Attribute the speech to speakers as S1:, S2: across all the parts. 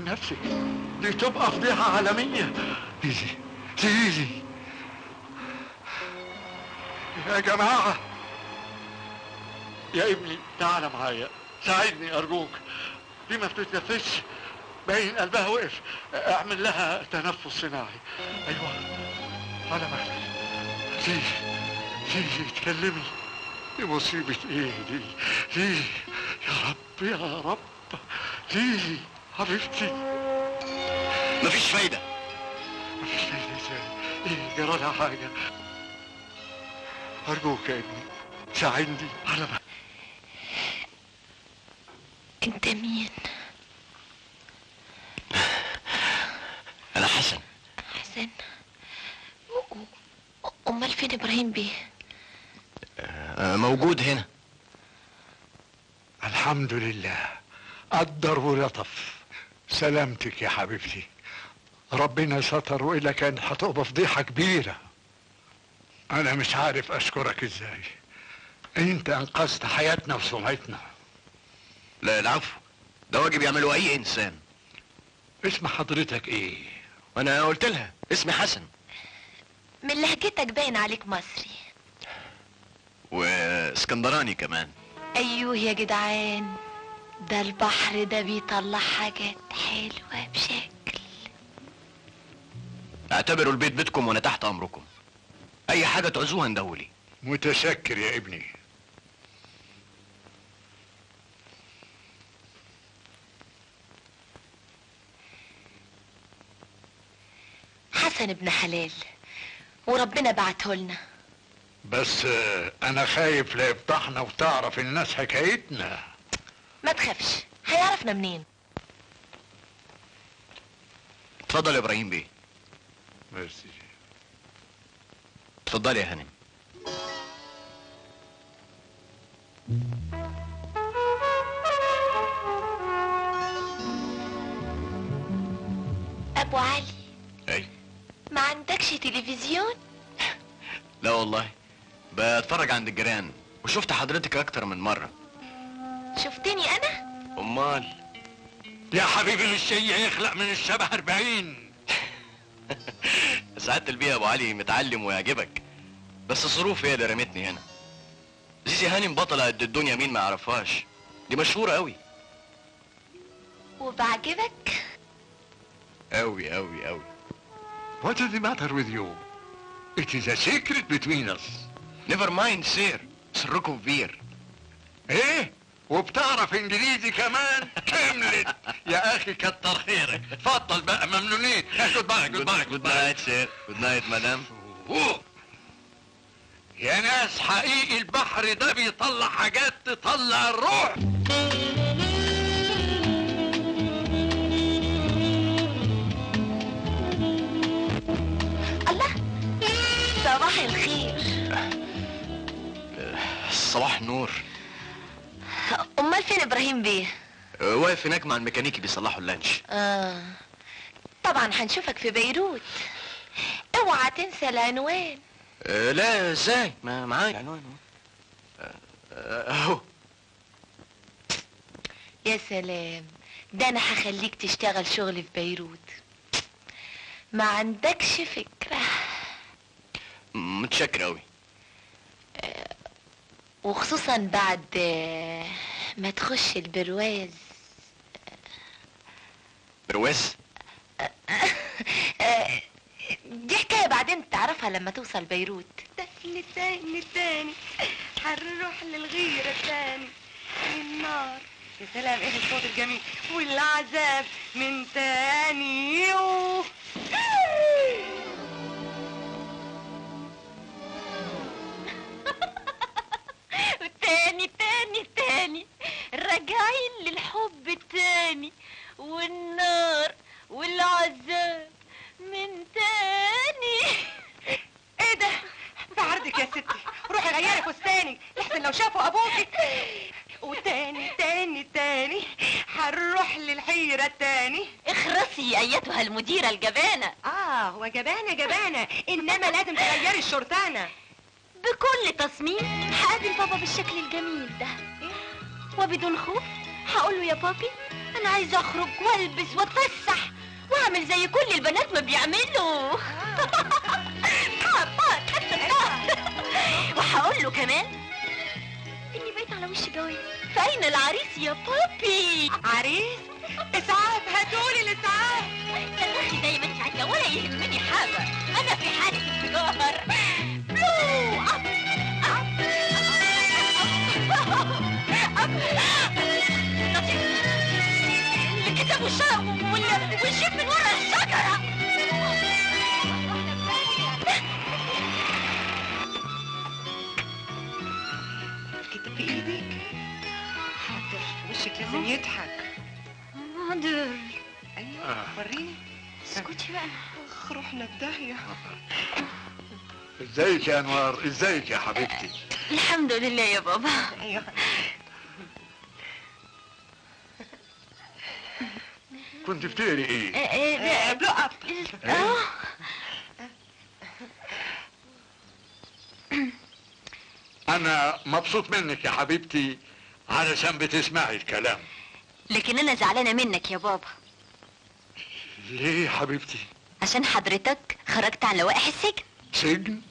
S1: من نفسك، دي تبقى فضيحة عالمية. زيزي زيزي يا جماعة، يا ابني تعال معايا ساعدني أرجوك، دي ما بتتنفسش، باين قلبها وقف، اعمل لها تنفس صناعي. أيوة على مهلك. زيزي زيزي اتكلمي، دي مصيبة ايه دي؟ زيزي يا رب يا رب، زيزي حبيبتي.
S2: مفيش فايدة.
S1: مفيش فايدة ازاي؟ ايه جرى لها حاجة؟ أرجوك يا ابني ساعدني على ما.
S3: انت مين؟
S2: أنا حسن.
S3: حسن؟ أمال فين إبراهيم بيه؟
S2: موجود هنا.
S1: الحمد لله، قدر ولطف. سلامتك يا حبيبتي، ربنا ستر وإلا كانت هتبقى فضيحة كبيرة. أنا مش عارف أشكرك إزاي، أنت أنقذت حياتنا وسمعتنا.
S2: لا العفو، ده واجب يعمله أي إنسان.
S1: اسم حضرتك إيه؟
S2: وأنا قلت لها اسمي حسن.
S3: من لهجتك باين عليك مصري
S2: واسكندراني كمان.
S3: أيوه يا جدعان، ده البحر ده بيطلع حاجات حلوة بشكل.
S2: اعتبروا البيت بيتكم وأنا تحت أمركم، أي حاجة تعوزوها ندولي.
S1: متشكر يا ابني.
S3: حسن ابن حلال وربنا بعته لنا.
S1: بس أنا خايف لا يفضحنا وتعرف الناس حكايتنا.
S3: ما تخافش، هيعرفنا منين؟
S2: اتفضل يا إبراهيم بيه.
S1: ميرسي.
S2: اتفضل يا هانم.
S3: أبو علي،
S2: أي
S3: ما عندكش تلفزيون؟
S2: لا والله، بتفرج عند الجيران وشفت حضرتك أكتر من مرة.
S3: شفتني أنا؟
S2: أمال.
S1: يا حبيبي الشيء يخلق من الشبه 40.
S2: سعادة البيه يا أبو علي متعلم ويعجبك، بس الظروف هي اللي رمتني هنا. زيزي هانم بطلة قد الدنيا، مين ما يعرفهاش، دي مشهورة قوي.
S3: وبعجبك؟
S2: قوي قوي قوي.
S1: What is the matter with you? It is a secret between us.
S2: نيفر مايند سير، سركم كبير.
S1: ايه؟ وبتعرف انجليزي كمان؟ كملت يا اخي، كتر خيرك. اتفضل بقى، ممنونين. جود باي جود باي
S2: جود نايت سير. جود نايت مدام.
S1: يا ناس حقيقي البحر ده بيطلع حاجات تطلع الروح.
S3: الله، صباح الخير.
S2: صباح النور.
S3: أمال فين إبراهيم بيه؟
S2: واقف هناك مع الميكانيكي بيصلحوا اللانش.
S3: طبعا هنشوفك في بيروت، اوعى تنسى العنوان.
S2: لا ازاي، ما معايا العنوان اهو.
S3: يا سلام، ده انا هخليك تشتغل شغل في بيروت، ما عندكش فكرة.
S2: متشكر اوي.
S3: وخصوصا بعد ما تخش البرواز.
S2: برواز؟
S3: دي حكاية بعدين تعرفها لما توصل بيروت.
S4: ده لساني تاني هنروح للغيرة تاني، النار يا سلام ايه الصوت الجميل، والعذاب من تاني.
S3: تاني تاني تاني راجعين للحب تاني، والنار والعذاب من تاني.
S4: ايه ده؟ بعرضك يا ستي، روحي غيري فستانك لحسن لو شافوا ابوكي. وتاني تاني تاني هنروح للحيرة تاني.
S3: اخرسي ايتها المديرة الجبانة.
S4: هو جبانة جبانة، انما لازم تغيري الشرطانة.
S3: بكل تصميم هقابل بابا بالشكل الجميل ده، وبدون خوف هقول له يا بابي انا انا عايزه اخرج والبس واتفسح واعمل زي كل البنات ما بيعملوا. وهقول له كمان اني بقيت على وش جواز. فاين العريس يا بابي؟
S4: عريس؟ اسعاف، هاتولي الاسعاف.
S3: تدخلي زي ما انت عايزه ولا يهمني حاجه، انا في حاله انفجار. الكتاب والشيف من ورا الشجره.
S4: الكتاب في ايدك؟ حاضر، وشك لازم يضحك.
S3: حاضر.
S4: ايوه وريني.
S3: اسكتي بقى.
S4: رحنا في داهيه.
S1: ازيك يا انوار؟ ازيك يا حبيبتي؟
S3: الحمد لله يا بابا.
S4: ايوه.
S1: كنت بتقري ايه؟
S4: بلو اب.
S1: انا مبسوط منك يا حبيبتي علشان بتسمعي الكلام.
S3: لكن انا زعلانه منك يا بابا.
S1: ليه يا حبيبتي؟
S3: عشان حضرتك خرجت عن لوائح السجن.
S1: سجن؟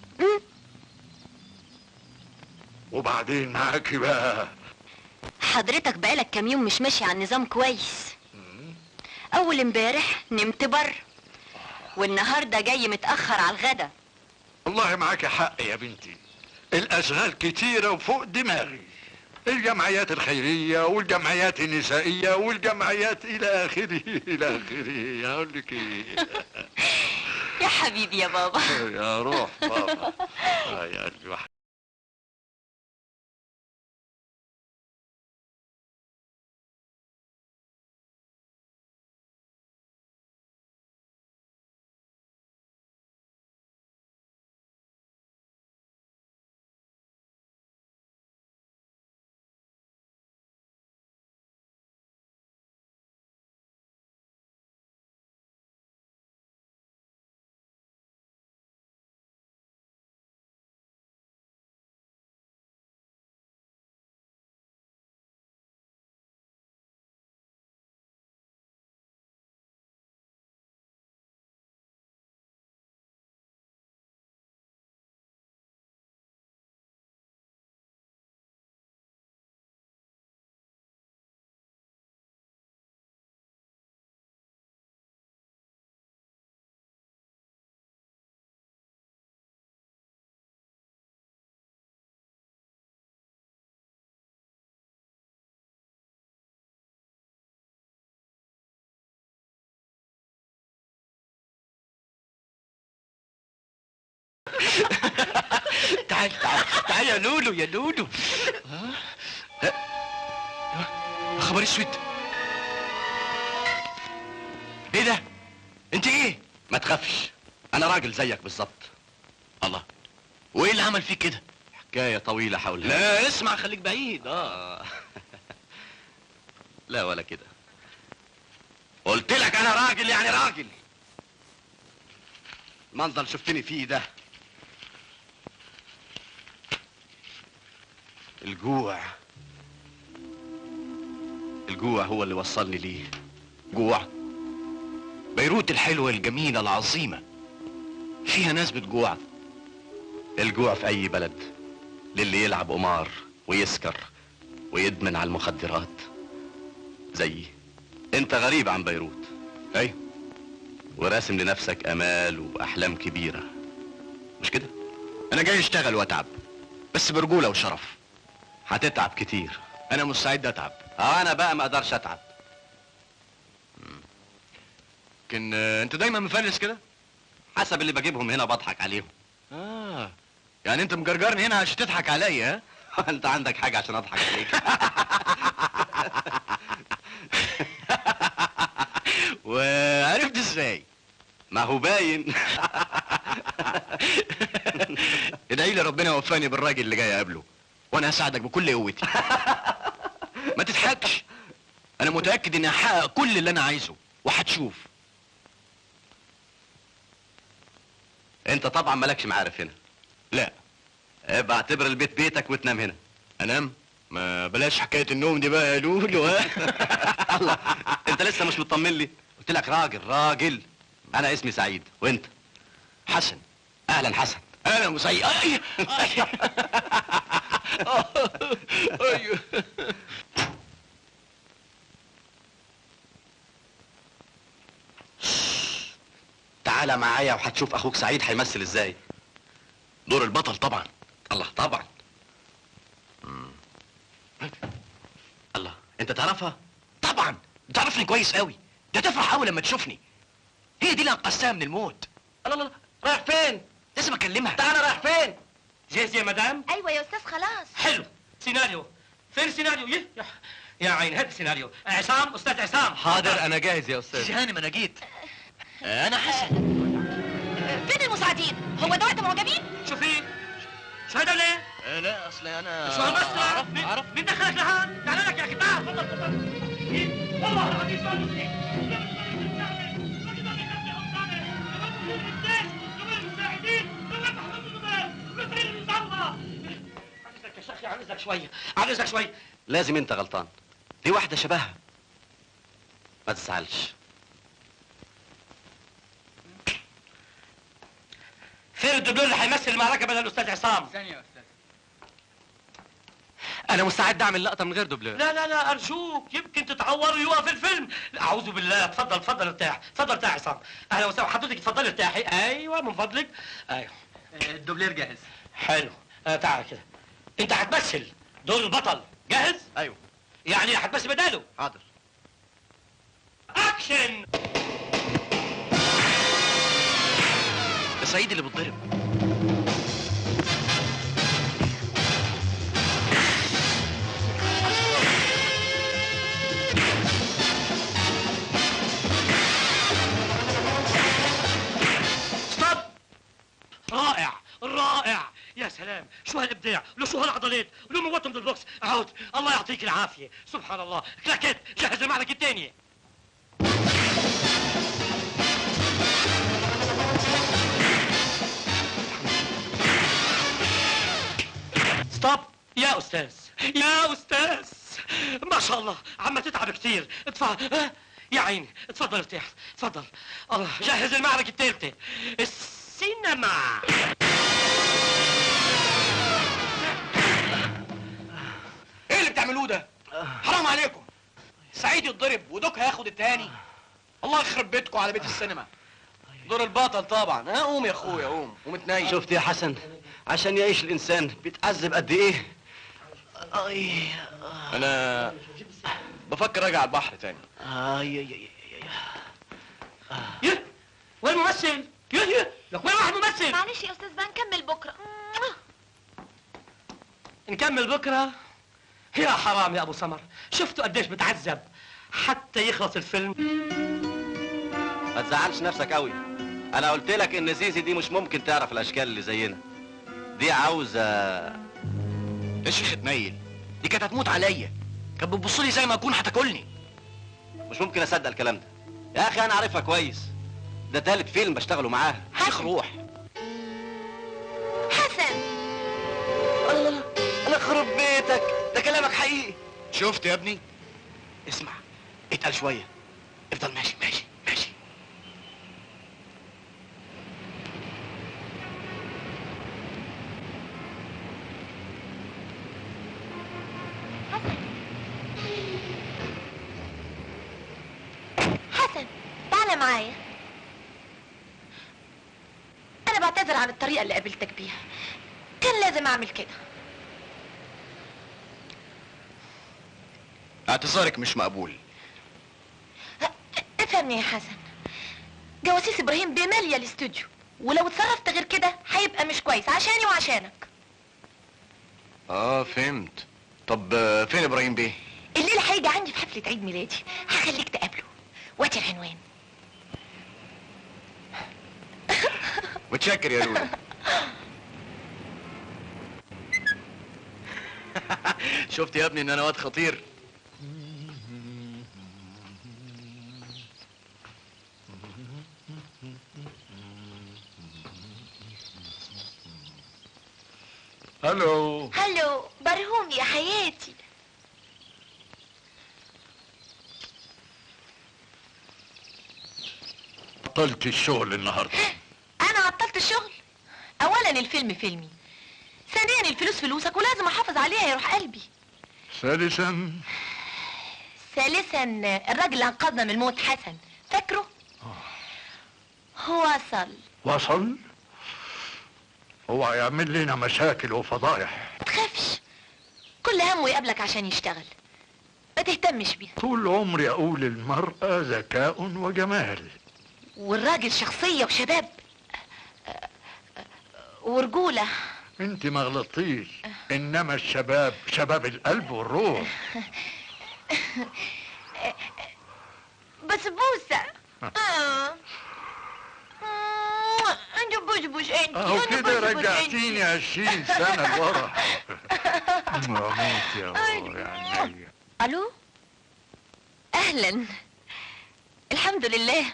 S1: وبعدين معاكي بقى؟
S3: حضرتك بقالك كام يوم مش ماشي على النظام كويس. اول امبارح نمت بره، والنهارده جاي متاخر على الغدا.
S1: والله معاكي حق يا بنتي، الاشغال كتيره وفوق دماغي. الجمعيات الخيريه والجمعيات النسائيه والجمعيات الى اخره الى اخره. اقول لك ايه؟
S3: يا حبيبي يا بابا.
S1: يا روح بابا. يا قلبي.
S2: تعال تعال تعال يا لولو يا لولو. يا خبر اسود. ايه ده؟ انت ايه؟ ما تخافش، انا راجل زيك بالظبط. الله، وايه اللي عمل فيك كده؟ حكايه طويله حولها. لا اسمع، خليك بعيد. لا ولا كده، قلت لك انا راجل يعني راجل. المنظر اللي شفتني فيه ده، الجوع هو اللي وصلني ليه. جوع بيروت الحلوة الجميلة العظيمة فيها ناس بتجوع. الجوع في اي بلد للي يلعب قمار ويسكر ويدمن على المخدرات زيي. انت غريب عن بيروت، ايوه، وراسم لنفسك امال واحلام كبيرة، مش كده؟ انا جاي اشتغل واتعب، بس برجولة وشرف. هتتعب كتير، انا مستعد اتعب. انا بقى ما اقدرش اتعب. لكن انت دايما مفلس كده؟ حسب اللي بجيبهم هنا بضحك عليهم. يعني انت مجرجرني هنا عشان تضحك عليا؟ ها؟ انت عندك حاجة عشان اضحك عليك؟ وعرفت ازاي؟ ما هو باين. ادعي لي ربنا يوفقني بالراجل اللي جاي اقابله، وانا هساعدك بكل قوتي. ما تضحكش، انا متاكد اني هحقق كل اللي انا عايزه، وهتشوف. انت طبعا مالكش معارف هنا. لا، ابقى اعتبر البيت بيتك وتنام هنا. انام؟ ما بلاش حكايه النوم دي بقى يا لولو. ها؟
S5: الله، انت لسه مش مطمن لي؟ قلت لك راجل. انا اسمي سعيد، وانت؟
S2: حسن.
S5: اهلا حسن.
S2: انا مسيء. ايوه.
S5: تعالى معايا وهتشوف اخوك سعيد هيمثل ازاي.
S2: دور البطل طبعا.
S5: الله طبعا. الله، انت تعرفها؟
S2: طبعا بتعرفني كويس قوي. ده تفرح قوي لما تشوفني. هي دي اللي انقذتها من الموت.
S5: الله، رايح فين؟
S2: لازم اكلمها.
S5: تعالى، رايح فين؟
S6: جاهز يا مدام؟
S3: ايوه يا استاذ خلاص.
S6: حلو. سيناريو. فين السيناريو؟ يا عين، هات السيناريو. عصام، استاذ عصام.
S5: حاضر، انا جاهز يا استاذ.
S2: جهانم انا جيت. انا حسن.
S3: فين المساعدين؟ هو ده وقت معجبين؟
S6: شوفي، شو هذا ليه؟
S2: لا اصل انا
S6: شو هالمسرح؟
S2: اعرف.
S6: مين دخلك لهون؟ تعال لك يا اخي، تعال تفضل. والله العظيم ما مسلم. عايزك شوي.
S5: لازم انت غلطان. دي واحدة شبهها. ما تزعلش.
S6: فين الدبلور اللي هيمثل المعركة بدل الأستاذ عصام؟
S7: ثانية يا أستاذ.
S5: انا مستعد اعمل لقطة من غير دوبلور.
S6: لا أرجوك، يمكن تتعور ويوقف الفيلم. أعوذ بالله. تفضل ارتاح. تفضل ارتاح عصام. أهلا وسهلا. حضرتك تفضلي ارتاحي. أيوه من فضلك. أيوه.
S7: الدوبلير جاهز.
S6: حلو. تعال كده. أنت هتمثل دور البطل. جاهز؟
S5: ايوه.
S6: يعني هتمثل بداله.
S5: حاضر.
S6: أكشن.
S2: ده سعيد اللي بتضرب.
S6: ستوب. رائع. يا سلام، شو هالابداع، لو شو هالعضلات، ولو موتهم بالبوكس. عود. الله يعطيك العافيه. سبحان الله. كلاكيت. جهز المعركه الثانيه. ستوب. يا استاذ ما شاء الله، عم تتعب كثير. يا عيني، تفضل ارتاح. تفضل. الله. جهز المعركه الثالثه. السينما.
S2: ايه اللي بتعملوه ده؟ حرام عليكم. سعيد يتضرب ودوك هياخد التاني. الله يخرب بيتكم على بيت السينما. دور البطل طبعا. قوم يا اخويا، قوم اتنين.
S5: شفت يا حسن؟ عشان يعيش الانسان بيتعذب قد ايه؟
S2: انا بفكر ارجع البحر تاني.
S6: وين الممثل؟ لك وين واحد ممثل؟
S3: معلش يا استاذ بقى نكمل بكره.
S6: نكمل بكره. يا حرام يا ابو سمر، شفتوا قديش بتعذب حتى يخلص الفيلم.
S5: ما تزعلش نفسك قوي. انا قلت لك ان زيزي دي مش ممكن تعرف الاشكال اللي زينا. دي عاوزه.
S2: يا شيخ اتنيل، دي كانت هتموت عليا. كانت بتبص لي زي ما اكون هتاكلني.
S5: مش ممكن اصدق الكلام ده يا اخي. انا عارفها كويس. ده تالت فيلم بشتغله معاها.
S2: شيخ روح.
S3: حسن.
S5: الله، انا خرب بيتك. ده كلامك حقيقي.
S2: شفت يا ابني؟ اسمع، اتقل شويه. افضل ماشي.
S3: حسن، تعال معايا. انا بعتذر عن الطريقه اللي قابلتك بيها. كان لازم اعمل كده.
S2: اعتذارك مش مقبول.
S3: افهمني يا حسن، جواسيس ابراهيم بماليه الاستوديو، ولو اتصرفت غير كده هيبقى مش كويس عشاني وعشانك.
S2: فهمت. طب فين ابراهيم بيه؟
S3: الليله هيجي عندي في حفله عيد ميلادي، هخليك تقابله. وادي العنوان.
S2: متشكر يا لولو. شفت يا ابني ان انا واد خطير؟
S1: هلو.
S3: هلو، برنامج
S7: مرهوم يا حياتي.
S1: عطلت الشغل النهارده.
S7: انا عطلت الشغل؟ اولا الفيلم فيلمي، ثانيا الفلوس فلوسك ولازم احافظ عليها يا روح قلبي.
S1: ثالثا
S7: الراجل اللي انقذنا من الموت حسن، فاكره؟ وصل.
S1: هو هيعمل لنا مشاكل وفضايح.
S7: ما تخافش، كل همه يقابلك عشان يشتغل، ما تهتمش بيها.
S1: طول عمري اقول المرأة ذكاء وجمال،
S7: والراجل شخصية وشباب ورجولة.
S1: انت ما غلطتيش، انما الشباب شباب القلب والروح.
S7: بس بوسة. انت بوش انت.
S1: اهو كده رجعتيني 20 سنة لورا. اموت يا يعني.
S3: الو، اهلا. الحمد لله.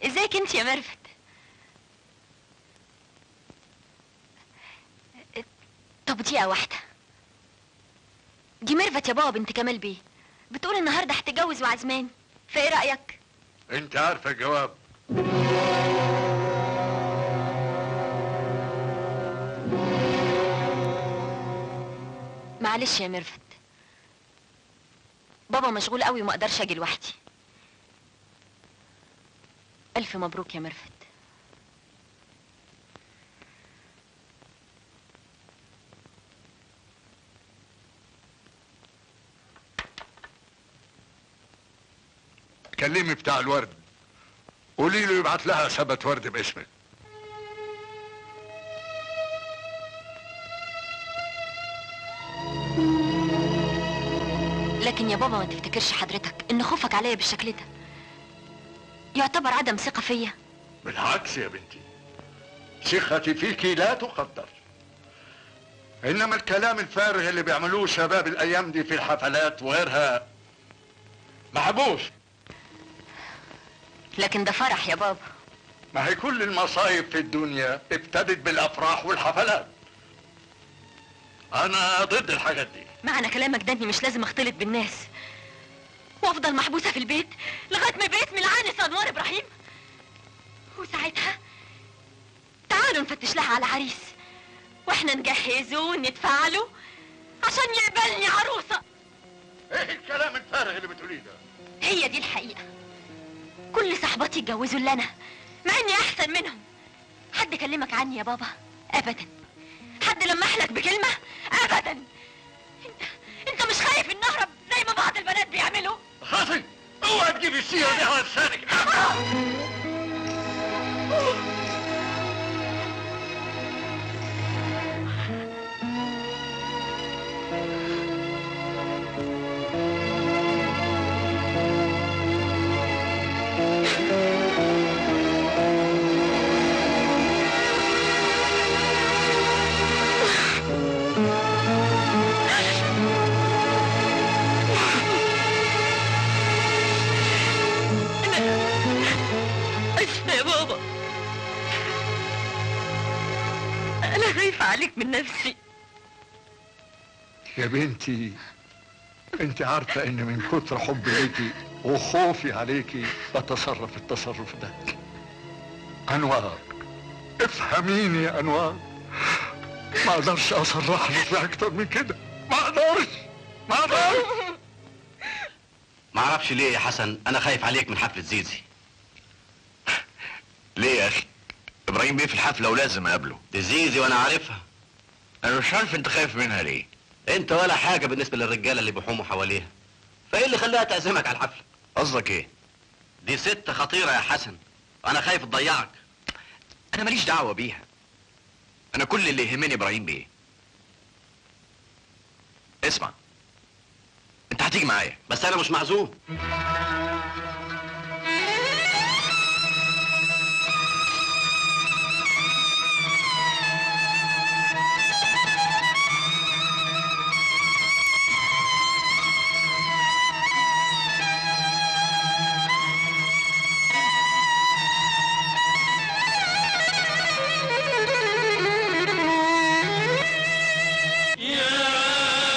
S3: ازيك انت يا ميرفت؟ طب دقيقة واحدة. دي ميرفت يا بابا بنت كمال بيه، بتقول النهارده هتتجوز وعزمان، فايه رأيك؟
S1: انت عارفة الجواب.
S3: معلش يا ميرفت، بابا مشغول قوي وما اقدرش اجي لوحدي. الف مبروك يا ميرفت.
S1: كلمي بتاع الورد، قولي له يبعت لها سبت ورد باسمك.
S3: لكن يا بابا ما تفتكرش حضرتك ان خوفك عليا بالشكل ده يعتبر عدم ثقة فيا؟
S1: بالعكس يا بنتي، ثقتي فيكي لا تقدر. انما الكلام الفارغ اللي بيعملوه شباب الايام دي في الحفلات وغيرها محبوس.
S3: لكن ده فرح يا بابا.
S1: ما هي كل المصايب في الدنيا ابتدت بالافراح والحفلات. انا ضد الحاجات دي.
S3: معنى كلامك ده اني مش لازم اختلط بالناس وافضل محبوسة في البيت لغاية ما باسم العانس انوار ابراهيم؟ وساعتها تعالوا نفتش لها على عريس واحنا نجهزه وندفع له عشان يقبلني عروسة.
S1: ايه الكلام الفارغ اللي بتقوليه ده؟
S3: هي دي الحقيقة. كل صحباتي اتجوزوا اللي انا، مع اني احسن منهم. حد كلمك عني يا بابا؟ ابدا. حد لمح لك بكلمة؟ ابدا. انت مش خايف ان اهرب زي ما بعض البنات بيعملوا؟
S1: خاطي، اوعى تجيب السيرة دي على لسانك.
S3: اسفة يا بابا، انا خايفة عليك من نفسي.
S1: يا بنتي، انت عارفة ان من كتر حبي ليكي وخوفي عليكي بتصرف التصرف ده. انوار، افهميني يا انوار، ما اقدرش اصرح لك في اكتر من كده. ما اقدرش.
S5: ما اعرفش ليه يا حسن، انا خايف عليك من حفلة زيزي.
S2: ليه يا اخي؟ ابراهيم بيه في الحفله ولازم اقابله.
S5: دي زيزي وانا عارفها.
S2: انا مش عارف انت خايف منها ليه.
S5: انت ولا حاجة بالنسبة للرجالة اللي بيحوموا حواليها، فايه اللي خلاها تعزمك على الحفلة؟
S2: قصدك ايه؟
S5: دي ست خطيرة يا حسن، انا خايف تضيعك.
S2: انا ماليش دعوه بيها، انا كل اللي يهمني ابراهيم بيه. اسمع، انت هتيجي معايا.
S5: بس انا مش معزوم.
S6: يا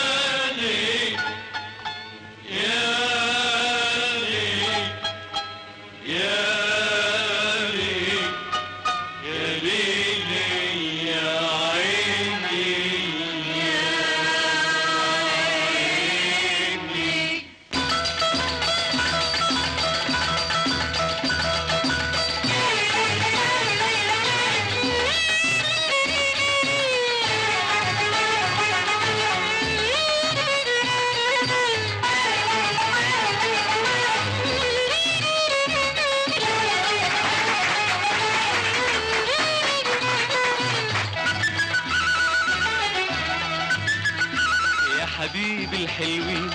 S8: الحلوين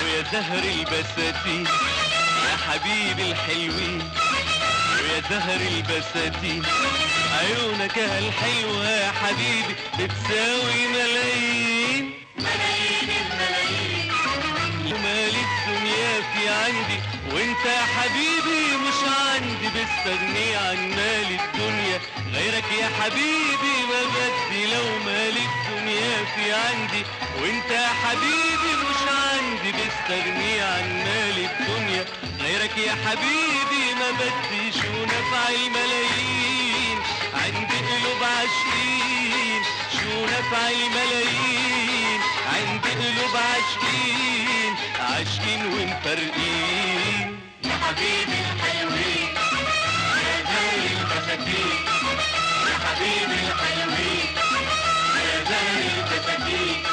S8: ويا زهر البساتين، يا حبيبي الحلوين ويا زهر البساتين، عيونك الحلوة يا حبيبي بتساوي ملايين ملايين الملايين، ومال الدنيا في عندي وانت يا حبيبي مش عندي، بستغني عن مال الدنيا غيرك يا حبيبي ما بدي، لو مال الدنيا في عندي وانت يا حبيبي مش عندي، بستغني عن مال الدنيا غيرك يا حبيبي ما بدي، شو نفع الملايين عند قلوب عاشقين، شو نفع الملايين عند قلوب عاشقين، عاشقين ومفرقين يا حبيبي الحلوين يا زهر البساتين، يا حبيبي الحلوين يا زهر البساتين،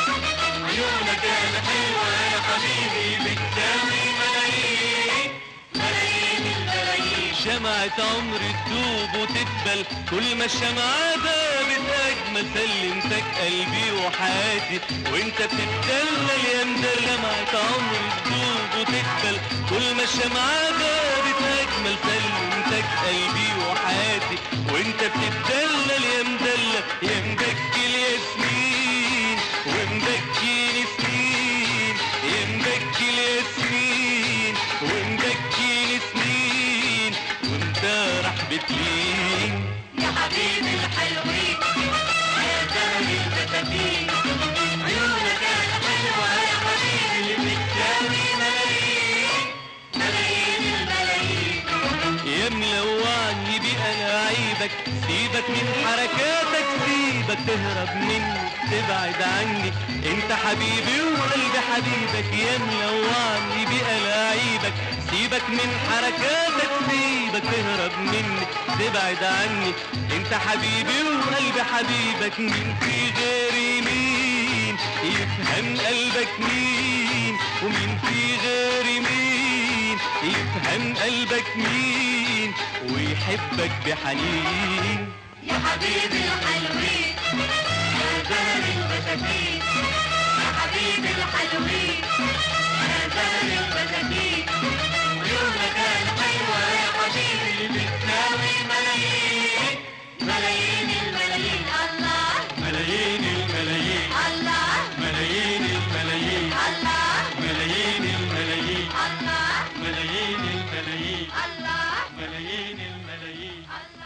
S8: عيونك الحلوة يا حبيبي بتساوي ملايين ملايين الملايين، شمعة عمر تدوب وتدبل كل ما الشمعة دابت أجمل، سلمتك قلبي وحياتي وانت بتتدلل يا مدلل، شمعة عمر تدوب وتدبل كل ما الشمعة دابت أجمل، سلمتك قلبي وحياتي وانت بتتدلل يا مدلل، يا مبكي الياسمين ومبكيني سنين، يا مبكي الياسمين ومبكيني سنين وانت راح بتلين يا حبيبي الحلوين يا زهر البساتين، عيونك الحلوة يا حبيبي بتساوي ملايين ملايين الملايين، يا ملوعني بألاعيبك سيبك من حركاتك، سيبك تهرب مني تبعد عني، انت حبيبي وقلبي حبيبك، يا ملوعني بألاعيبك سيبك من حركاتك، سيبك تهرب مني تبعد عني، انت حبيبي وقلبي حبيبك، مين في غيري مين يفهم قلبك مين، ومين في غيري مين يفهم قلبك مين ويحبك بحنين يا حبيبي الحلوين يا زهر البساتين، يا حبيبي الحلوين يا زهر البساتين، عيونك الحلوة يا حبيبي بتساوي ملايين ملايين الملايين، الله ملايين الملايين، الله ملايين الملايين، الله ملايين الملايين، الله ملايين الملايين، الله ملايين الملايين، الله.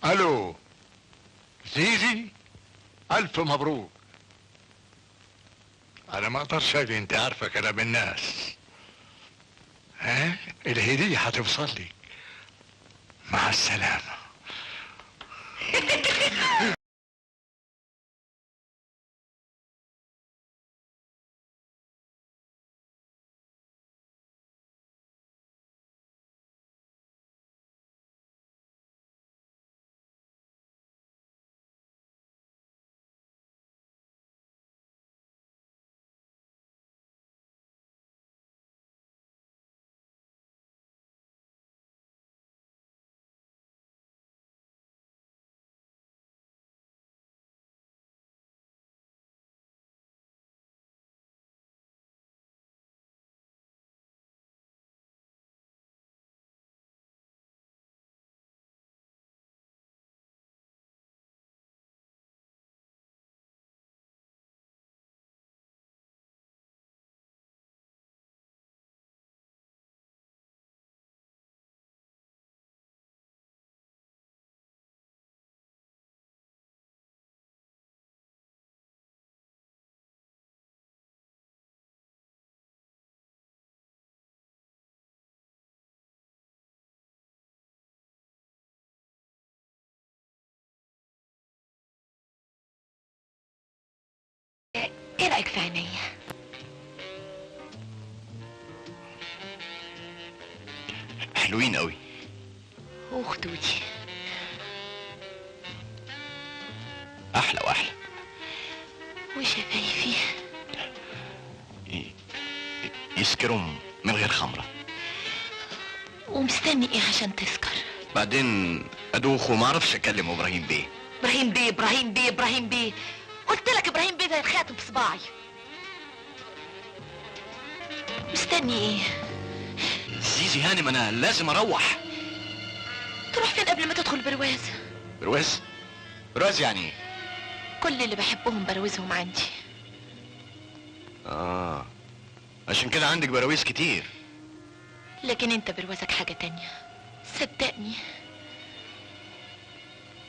S1: الو زيزي، الف مبروك. انا ما اقدرش اجي، انت عارفه كلام الناس. ها الهديه هتوصل لي. مع السلامه.
S7: روحك في عينيا.
S2: حلوين قوي.
S7: وخدودي
S2: احلى واحلى.
S7: وشفايفي
S2: يسكرهم من غير خمرة.
S7: ومستني ايه عشان تسكر؟
S2: بعدين ادوخ وما اعرفش اكلم ابراهيم بيه.
S7: ابراهيم بيه ابراهيم بيه ابراهيم بيه، قلت لك ابراهيم بيه ده الخاتم في صباعي. مستني ايه؟
S2: زيزي هانم انا لازم اروح.
S7: تروح فين قبل ما تدخل برواز؟
S2: برواز؟ برواز يعني ايه؟
S7: كل اللي بحبهم بروزهم عندي.
S2: عشان كده عندك براويز كتير.
S7: لكن انت بروازك حاجة تانية، صدقني.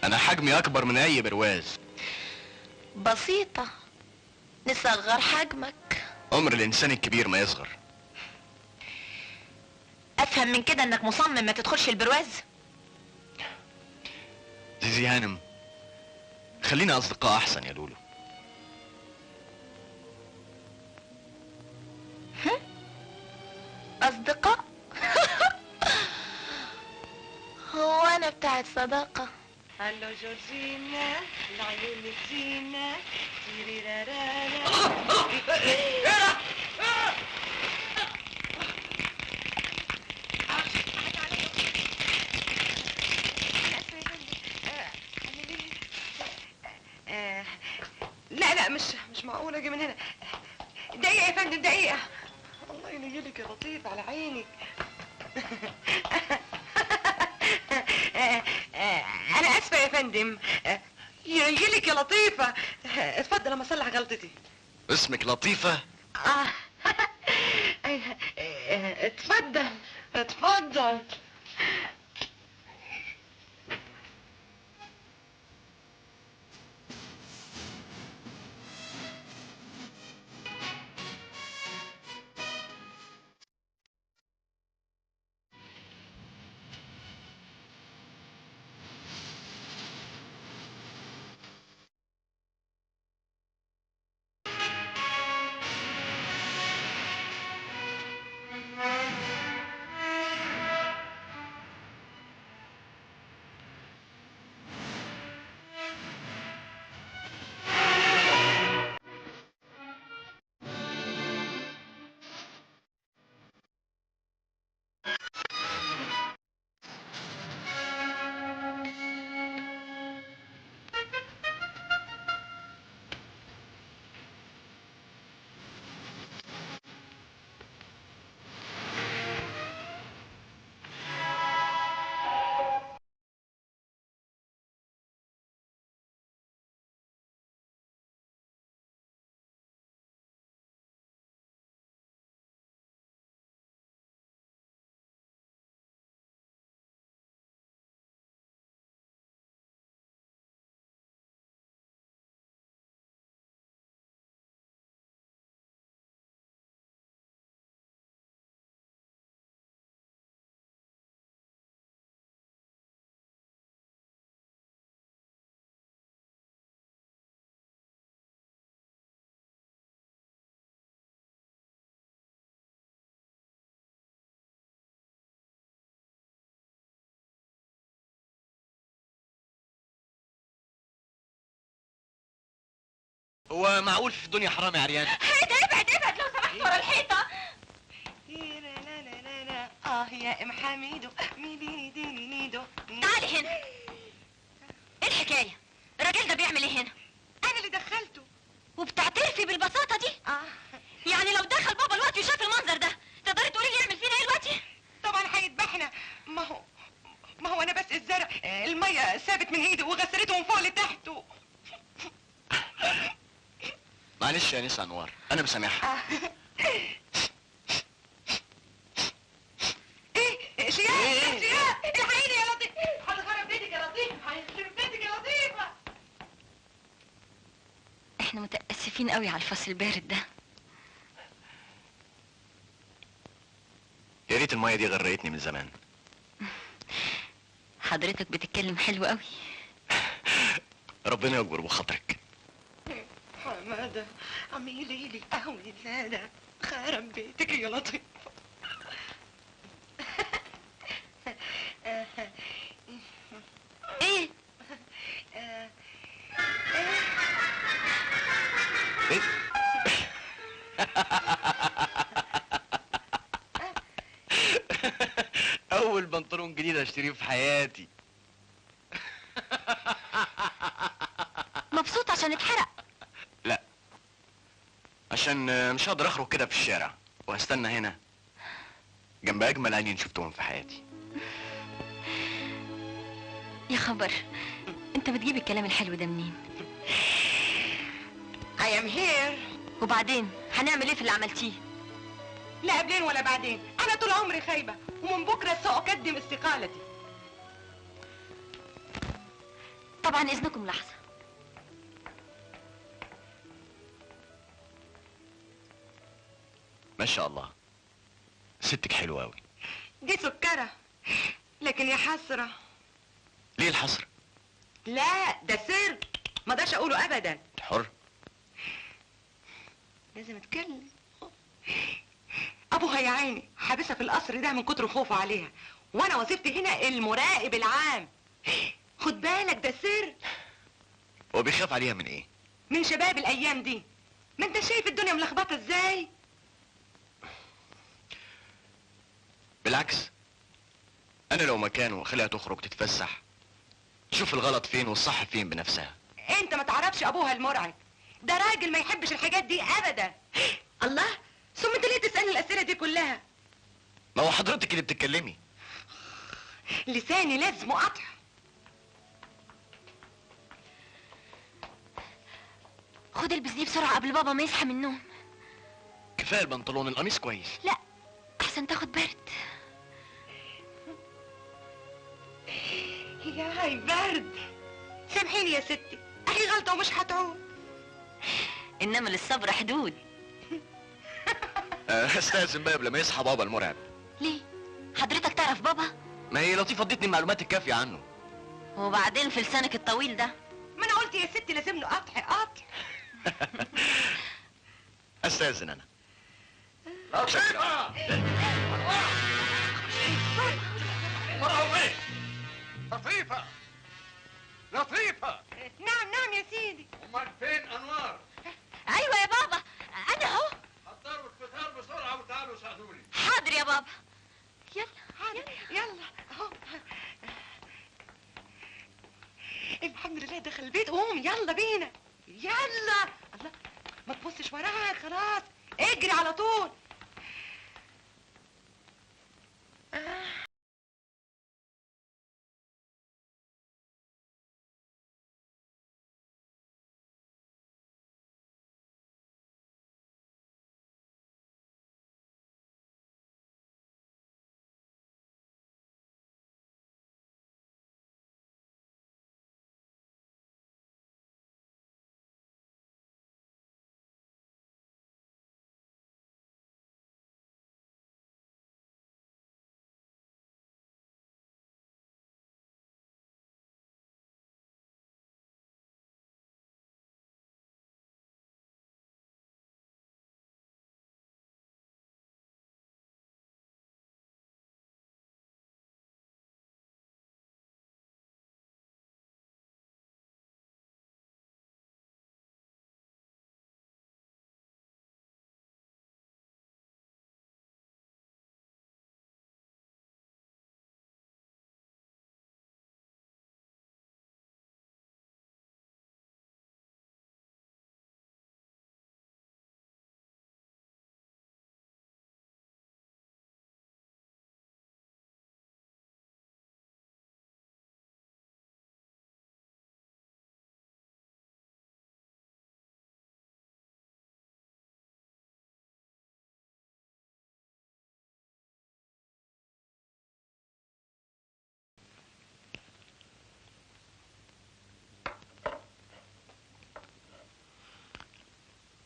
S2: انا حجمي اكبر من اي برواز.
S7: بسيطة، نصغر حجمك.
S2: عمر الانسان الكبير ما يصغر.
S7: افهم من كده انك مصمم ما تدخلش البرواز؟
S2: زيزي هانم خلينا اصدقاء احسن يا لولو.
S7: اصدقاء؟ هو انا بتاعت صداقة؟
S4: هلو جورجينا لعيونك زينة تيريرارالا. لا مش معقول اجي من هنا. دقيقة يا فندم دقيقة. الله ينيلك يا لطيف على عينك. انا اسفة يا فندم. ينيلك يا لطيفة. اتفضل اما اصلح غلطتي.
S2: اسمك لطيفة؟
S4: اتفضل اتفضل.
S2: هو معقول في الدنيا حرام يا عريان؟
S3: ابعد لو سمحت ورا الحيطة.
S4: يا ام حميدو ميديني ديني نيدو.
S3: تعالي هنا. ايه الحكاية؟ الراجل ده بيعمل ايه هنا؟
S4: انا اللي دخلته.
S3: وبتعترفي بالبساطة دي؟ يعني لو دخل بابا الوقت وشاف المنظر ده تقدري تقولي لي يعمل فينا ايه دلوقتي؟
S4: طبعا هيذبحنا. ما هو انا بس الزرع المية سابت من ايدي وغسلته من فوق لتحت
S2: معلش يا نسا انوار انا مسامحها.
S4: ايه شياء الحقيني يا لطيف. هتخرب بيتك يا لطيف. هيخرب بيتك يا لطيفة.
S3: احنا متأسفين قوي على الفصل البارد ده.
S2: يا ريت المية دي غرقتني من زمان.
S3: حضرتك بتتكلم حلو قوي.
S2: ربنا يكبر بخاطرك.
S4: حمادة عميلي لي قهوة سادة خرب بيتك يا لطيف.
S3: ايه؟
S2: اول بنطلون جديد اشتريه في حياتي.
S3: مبسوط عشان اتحرق؟
S2: لا، عشان مش هقدر اخرج كده في الشارع وهستنى هنا جنب اجمل عينين شفتهم في حياتي.
S3: يا خبر، انت بتجيب الكلام الحلو ده منين؟
S4: I am here.
S3: وبعدين هنعمل ايه في اللي عملتيه؟
S4: لا قبلين ولا بعدين، أنا طول عمري خايبة ومن بكرة سأقدم استقالتي.
S3: طبعا اذنكم لحظة.
S2: ما شاء الله، ستك حلوة أوي.
S4: دي سكرة، لكن يا حسرة.
S2: ليه الحسرة؟
S4: لا ده سر ما اقدرش اقوله ابدا.
S2: حر.
S4: لازم اتكلم. ابوها يا عيني حابسها في القصر ده من كتر خوفه عليها، وانا وظيفتي هنا المراقب العام. خد بالك ده سر.
S2: هو بيخاف عليها من ايه؟
S4: من شباب الايام دي، ما انت شايف الدنيا ملخبطه ازاي.
S2: بالعكس، انا لو مكانه اخليها تخرج تتفسح، تشوف الغلط فين والصح فين بنفسها.
S4: انت ما تعرفش ابوها المرعب ده، راجل ما يحبش الحاجات دي ابدا. الله، ثم انت ليه تسالني الاسئله دي كلها؟
S2: ما هو حضرتك اللي بتتكلمي.
S4: لساني لازم قطع.
S3: خد البس دي بسرعة قبل بابا ما يصحى من النوم.
S2: كفايه البنطلون، القميص كويس.
S3: لا، احسن تاخد برد.
S4: ياي برد. سامحيني يا ستي، اهي غلطه ومش هتعود.
S3: انما للصبر حدود.
S2: استاذن بقى قبل ما يصحى بابا المرعب.
S3: ليه؟ حضرتك تعرف بابا؟
S2: ما هي لطيفه ادتني المعلومات الكافيه عنه.
S3: وبعدين في لسانك الطويل ده.
S4: ما انا قلت يا ستي لازم له قطع قطع.
S2: استاذن انا.
S1: لطيفة! وراهم ايه؟ لطيفة! لطيفة!
S4: نعم نعم يا سيدي.
S1: امال فين انوار؟
S3: ايوه يا بابا، انا اهو.
S1: حضروا الفطار بسرعة وتعالوا ساعدوني.
S3: حاضر يا بابا. يلا
S4: حاضر يلا اهو. الحمد لله دخل البيت، قوم يلا بينا يلا. الله، ما تبصش وراك، خلاص اجري على طول.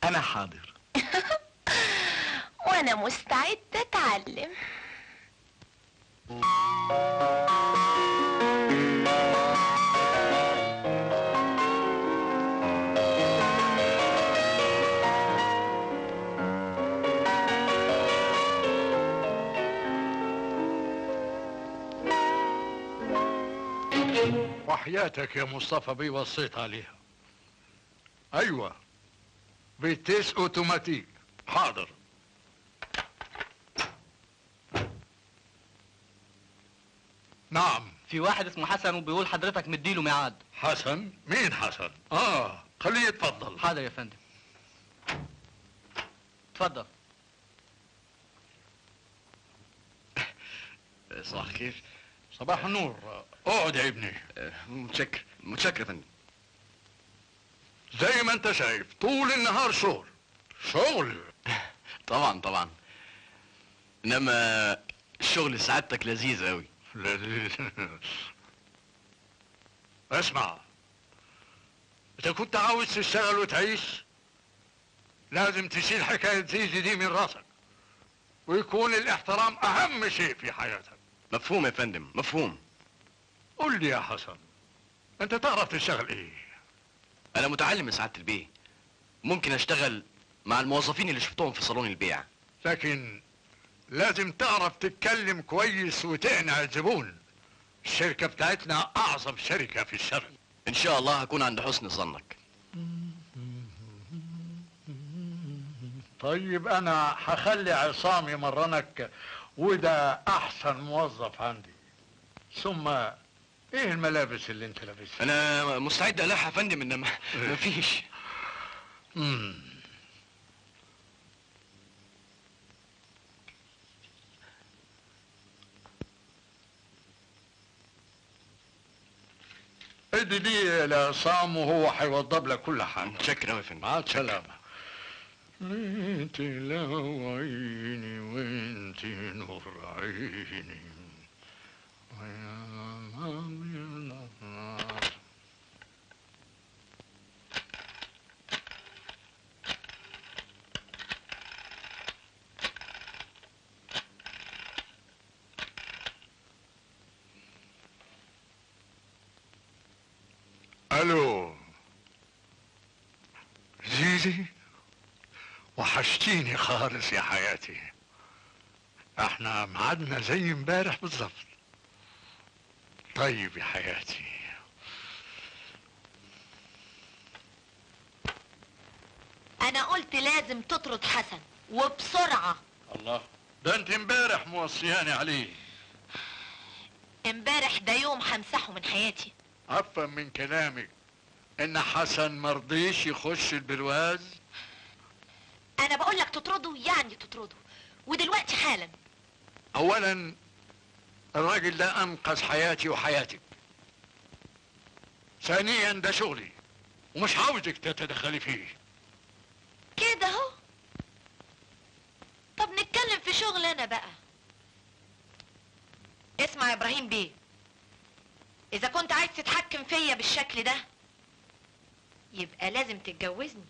S2: انا حاضر.
S7: وانا مستعد اتعلم.
S1: وحياتك يا مصطفى بيه وصيت عليها. ايوه، بتيس اوتوماتيك. حاضر. نعم.
S9: في واحد اسمه حسن وبيقول حضرتك مديله ميعاد.
S1: حسن؟ مين حسن؟ خليه يتفضل.
S9: حاضر يا فندم. اتفضل.
S2: صباح الخير.
S1: صباح النور. اقعد يا ابني.
S2: متشكر متشكر يا فندم.
S1: زي ما انت شايف طول النهار شغل شغل.
S2: طبعا طبعا، انما الشغل سعادتك لذيذ قوي.
S1: لذيذ. اسمع، اذا كنت عاوز تشتغل وتعيش لازم تشيل حكاية زيزي دي من راسك، ويكون الاحترام اهم شيء في حياتك.
S2: مفهوم يا فندم، مفهوم.
S1: قول لي يا حسن، انت تعرف تشتغل ايه؟
S2: انا متعلم يا سعادة البيه، ممكن اشتغل مع الموظفين اللي شفتهم في صالون البيع.
S1: لكن لازم تعرف تتكلم كويس وتقنع الزبون. الشركة بتاعتنا اعظم شركة في الشرق.
S2: ان شاء الله هكون عند حسن ظنك.
S1: طيب انا هخلي عصام يمرنك، وده احسن موظف عندي. ثم ايه الملابس اللي انت لابسها؟
S2: انا مستعد الاحق يا فندم، انما مفيش.
S1: ادي دي لعصام وهو هيوضب لك كل حاجه.
S2: متشكر قوي يا فندم.
S1: مع السلامه. انت لو عيني وانت نور عيني. الو زيزي، وحشتيني خالص يا حياتي. احنا ميعادنا زي امبارح بالظبط. طيب يا حياتي.
S7: انا قلت لازم تطرد حسن وبسرعة.
S1: الله، ده انت امبارح موصياني عليه.
S7: امبارح ده يوم همسحه من حياتي.
S1: افهم من كلامك ان حسن مرضيش يخش البرواز.
S7: انا بقول لك تطرده يعني تطرده، ودلوقتي حالا.
S1: اولا الراجل ده انقذ حياتي وحياتك. ثانيا ده شغلي ومش عاوزك تتدخلي فيه.
S7: كده اهو. طب نتكلم في شغل انا بقى. اسمع يا ابراهيم بيه، اذا كنت عايز تتحكم فيا بالشكل ده يبقى لازم تتجوزني.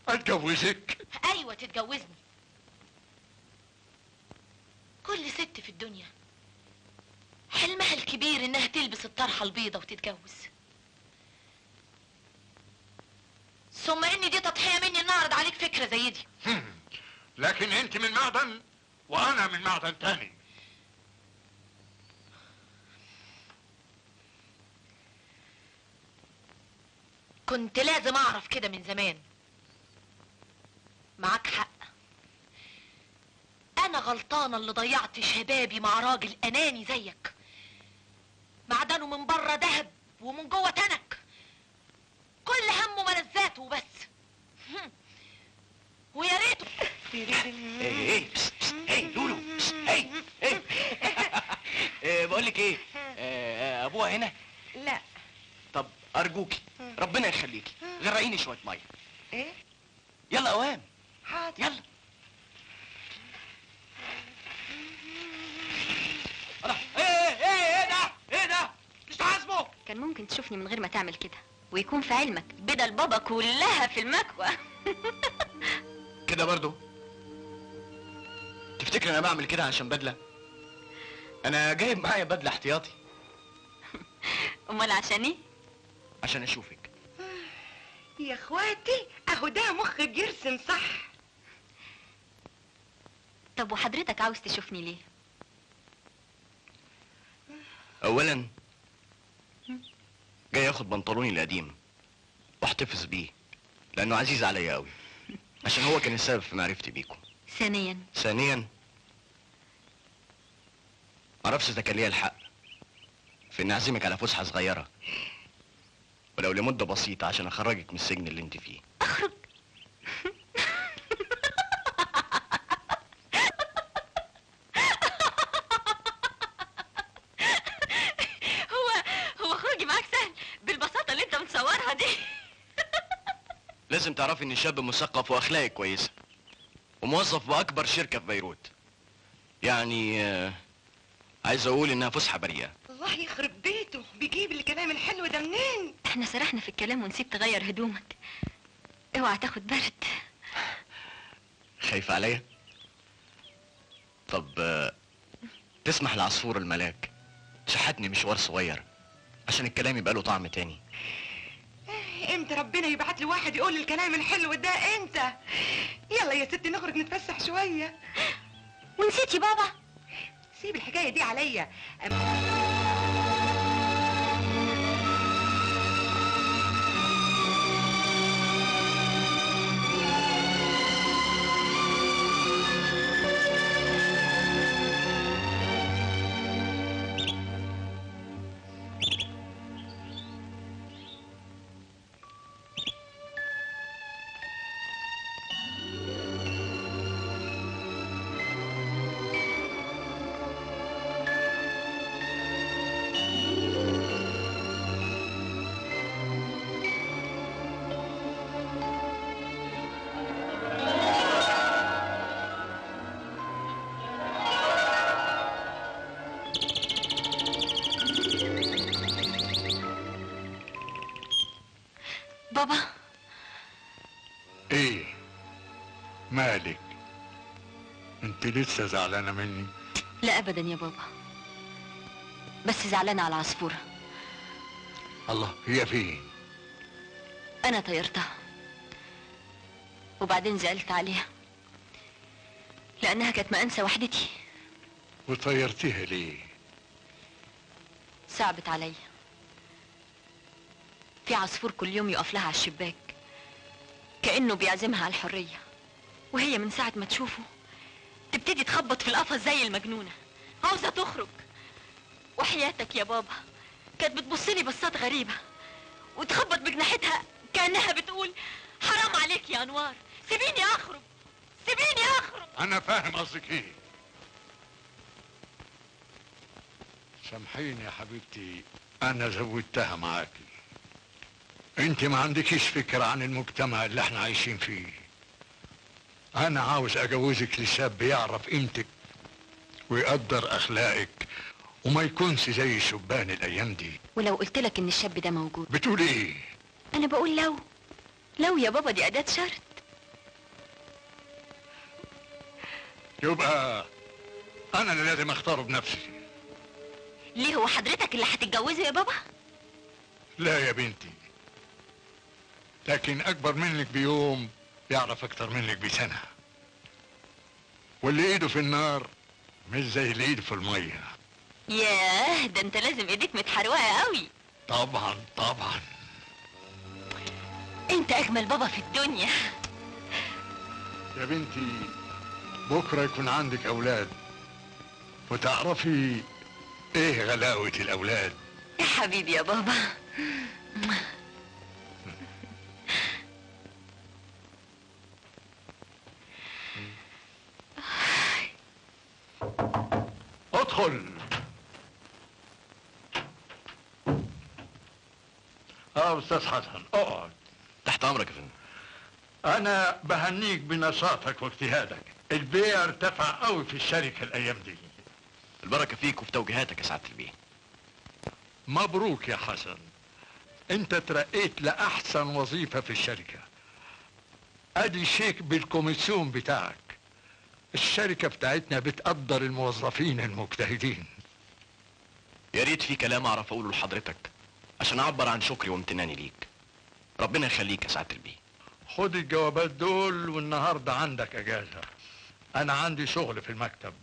S1: اتجوزك؟
S7: ايوه تتجوزني. كل ست في الدنيا حلمها الكبير انها تلبس الطرحة البيضة وتتجوز. ثم ان دي تضحية مني ان اعرض عليك فكرة زي دي.
S1: لكن انت من معدن وانا من معدن تاني.
S7: كنت لازم اعرف كده من زمان. معاك حق، انا غلطانة اللي ضيعت شبابي مع راجل اناني زيك، معدنه من بره دهب ومن جوه تنك، كل همه ملذاته وبس. ويا ريته.
S2: ايه لولو، بقول لك ايه، ابوها هنا؟
S4: لا.
S2: طب ارجوكي ربنا يخليكي غرقيني شويه ميه.
S4: ايه؟
S2: يلا اوام.
S4: حاضر.
S2: يلا. ايه ده مش تحاسبه؟
S3: كان ممكن تشوفني من غير ما تعمل كده، ويكون في علمك بدل بابا كلها في المكوى.
S2: كده برضو؟ تفتكر انا بعمل كده عشان بدله؟ انا جايب معايا بدله احتياطي.
S3: امال عشان ايه؟
S2: عشان اشوفك.
S4: يا اخواتي اهو ده مخك يرسم صح.
S3: طب وحضرتك عاوز تشوفني ليه؟
S2: اولا جاي اخد بنطلوني القديم واحتفظ بيه لانه عزيز عليا قوي، عشان هو كان السبب في معرفتي بيكم. ثانيا معرفش اذا كان ليا الحق في اني اعزمك على فسحه صغيره ولو لمده بسيطه عشان اخرجك من السجن اللي انت فيه.
S3: اخرج؟ هو خروجي معاك سهل بالبساطه اللي انت متصورها دي؟
S2: لازم تعرفي اني شاب مثقف واخلاقي كويسه وموظف باكبر شركه في بيروت. يعني عايز اقول انها فسحه بريئه.
S4: الله يخرب بيته، بيجيب الكلام الحلو ده منين؟
S3: احنا سرحنا في الكلام ونسيت تغير هدومك. اوعى تاخد برد.
S2: خايفه عليا؟ طب تسمح لعصفور الملاك شحتني مشوار صغير عشان الكلام يبقى له طعم تاني.
S4: امتى ربنا يبعت لي واحد يقول لي الكلام الحلو ده؟ انت يلا يا ستي نخرج نتفسح شويه.
S3: ونسيتي بابا؟
S4: سيب الحكايه دي عليا.
S3: بابا.
S1: ايه مالك؟ انت لسه زعلانه مني؟
S3: لا ابدا يا بابا، بس زعلانه على عصفوره.
S1: الله، هي فين؟
S3: انا طيرتها وبعدين زعلت عليها لانها كانت مأنسة وحدتي.
S1: وطيرتيها ليه؟
S3: صعبت عليا. في عصفور كل يوم يقف لها على الشباك كأنه بيعزمها على الحرية، وهي من ساعة ما تشوفه تبتدي تخبط في القفص زي المجنونة عاوزة تخرج. وحياتك يا بابا كانت بتبصلي بصات غريبة وتخبط بجناحتها كأنها بتقول حرام عليك يا انوار، سيبيني اخرج، سيبيني اخرج.
S1: انا فاهم قصدك ايه. سامحيني يا حبيبتي، انا زودتها معاكي. انت ما عندكيش فكرة عن المجتمع اللي احنا عايشين فيه. انا عاوز اجوزك لشاب يعرف قيمتك ويقدر اخلاقك وما يكونش زي الشبان الايام دي.
S3: ولو قلت لك ان الشاب ده موجود؟
S1: بتقول ايه؟
S3: انا بقول لو يا بابا دي اداة شرط.
S1: يبقى انا اللي لازم اختاره بنفسي.
S3: ليه، هو حضرتك اللي هتتجوزه يا بابا؟
S1: لا يا بنتي، لكن اكبر منك بيوم يعرف اكتر منك بسنة، واللي ايده في النار مش زي اللي ايده في المية.
S3: ياه، ده انت لازم ايديك متحروقة قوي.
S1: طبعا طبعا.
S3: انت اجمل بابا في الدنيا.
S1: يا بنتي بكرة يكون عندك اولاد وتعرفي ايه غلاوة الاولاد.
S3: يا حبيبي يا بابا.
S1: ادخل. استاذ حسن اقعد.
S2: تحت امرك يا فندم.
S1: انا بهنيك بنشاطك واجتهادك. البيع ارتفع قوي في الشركة الايام دي.
S2: البركه فيك وفي توجيهاتك يا سعاده البيه.
S1: مبروك يا حسن، انت ترقيت لاحسن وظيفة في الشركة. ادي شيك بالكوميسيون بتاعك. الشركة بتاعتنا بتقدر الموظفين المجتهدين.
S2: يا ريت في كلام اعرف اقوله لحضرتك عشان اعبر عن شكري وامتناني ليك. ربنا يخليك يا سعاده البيه.
S1: خد الجوابات دول، والنهارده عندك اجازة. انا عندي شغل في المكتب.